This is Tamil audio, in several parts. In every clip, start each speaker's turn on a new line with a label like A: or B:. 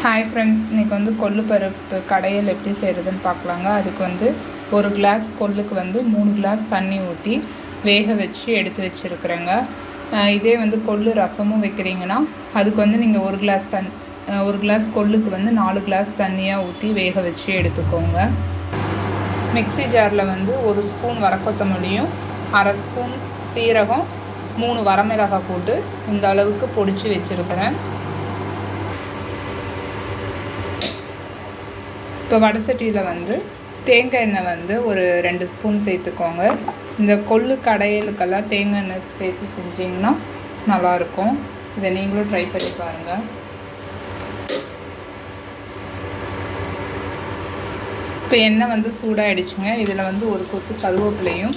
A: ஹாய் ஃப்ரெண்ட்ஸ், இன்றைக்கி வந்து கொள்ளு பருப்பு கடையில் எப்படி செய்கிறதுன்னு பார்க்கலாங்க. அதுக்கு வந்து ஒரு கிளாஸ் கொள்ளுக்கு வந்து 3 கிளாஸ் தண்ணி ஊற்றி வேக வச்சு எடுத்து வச்சுருக்குறேங்க. இதே வந்து கொள்ளு ரசமும் வைக்கிறீங்கன்னா அதுக்கு வந்து நீங்கள் ஒரு கிளாஸ் கொள்ளுக்கு வந்து 4 கிளாஸ் தண்ணியாக ஊற்றி வேக வச்சு எடுத்துக்கோங்க. மிக்ஸி ஜாரில் வந்து 1 ஸ்பூன் வரக்கொத்தமல்லியும் 1/2 ஸ்பூன் சீரகம் 3 வரமிளகாய் போட்டு இந்த அளவுக்கு பொடிச்சு வச்சுருக்கிறேன். இப்போ வடசட்டியில் வந்து தேங்காய் எண்ணெய் வந்து ஒரு 2 ஸ்பூன் சேர்த்துக்கோங்க. இந்த கொள்ளு கடையலுக்கெல்லாம் தேங்காய் எண்ணெய் சேர்த்து செஞ்சிங்கன்னா நல்லாயிருக்கும். இதை நீங்களும் ட்ரை பண்ணி பாருங்கள். இப்போ எண்ணெய் வந்து சூடாகிடுச்சுங்க. இதில் வந்து ஒரு கொத்து கருவேப்பிலையும்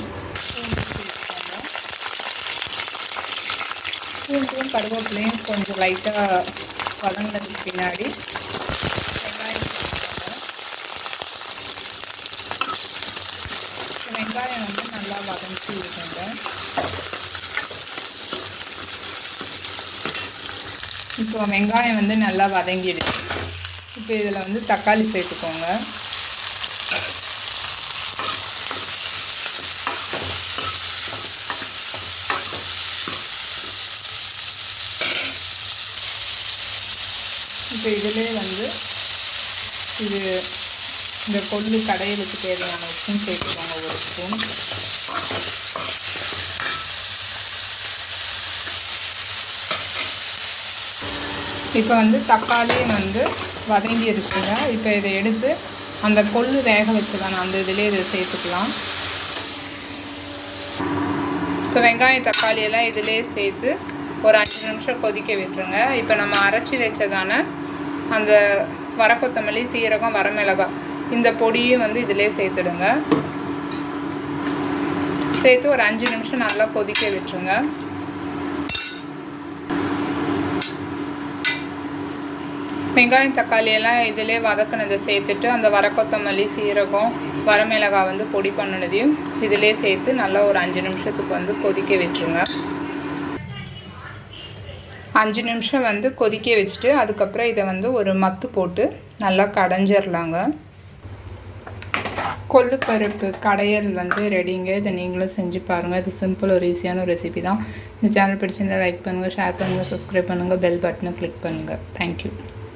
A: பூண்டும் கருவேப்பிலையும் கொஞ்சம் லைட்டாக வதங்கினதுக்கு பின்னாடி வெங்காயம் வந்து நல்லா வதங்கி இருக்குங்க. இப்போ வெங்காயம் வந்து நல்லா வதங்கிடுச்சு. இப்போ இதில் வந்து தக்காளி சேர்த்துக்கோங்க. இப்போ இதிலே வந்து இந்த கொள்ளு கடையலுக்கு தேவையான உப்பும் சேர்த்துக்கோங்க, 1 ஸ்பூன். இப்போ வந்து தக்காளி வந்து வதங்கிருச்சுங்க. இப்போ இதை எடுத்து அந்த கொள்ளு வேக வச்சுதானே அந்த இதிலே இதை சேர்த்துக்கலாம். இப்போ வெங்காயம் தக்காளி எல்லாம் இதிலே சேர்த்து ஒரு 5 நிமிஷம் கொதிக்க விட்டுருங்க. இப்போ நம்ம அரைச்சி வச்சதான அந்த வரக்கொத்தமல்லி சீரகம் வரமிளகாய் இந்த பொடியும் வந்து இதிலே சேர்த்துடுங்க. சேர்த்து ஒரு 5 நிமிஷம் நல்லா கொதிக்க விட்டுருங்க. வெங்காயம் தக்காளி எல்லாம் இதிலே வதக்கினதை சேர்த்துட்டு அந்த வரக்கொத்தமல்லி சீரகம் வரமிளகாய் வந்து பொடி பண்ணினதையும் இதிலே சேர்த்து நல்லா ஒரு 5 நிமிஷத்துக்கு வந்து கொதிக்க விட்டுருங்க. 5 நிமிஷம் வந்து கொதிக்க வச்சுட்டு அதுக்கப்புறம் இதை வந்து ஒரு மத்து போட்டு நல்லா கடைஞ்சிடலாங்க. கொள்ளு பருப்பு கடையல் வந்து ரெடிங்க. இதை நீங்களும் செஞ்சு பாருங்கள். இது சிம்பிள் ஒரு ஈஸியான ரெசிபி தான். இந்த சேனல் பிடிச்சிருந்தால் லைக் பண்ணுங்கள், ஷேர் பண்ணுங்கள், சப்ஸ்கிரைப் பண்ணுங்கள், பெல் பட்டனை கிளிக் பண்ணுங்கள். தேங்க்யூ.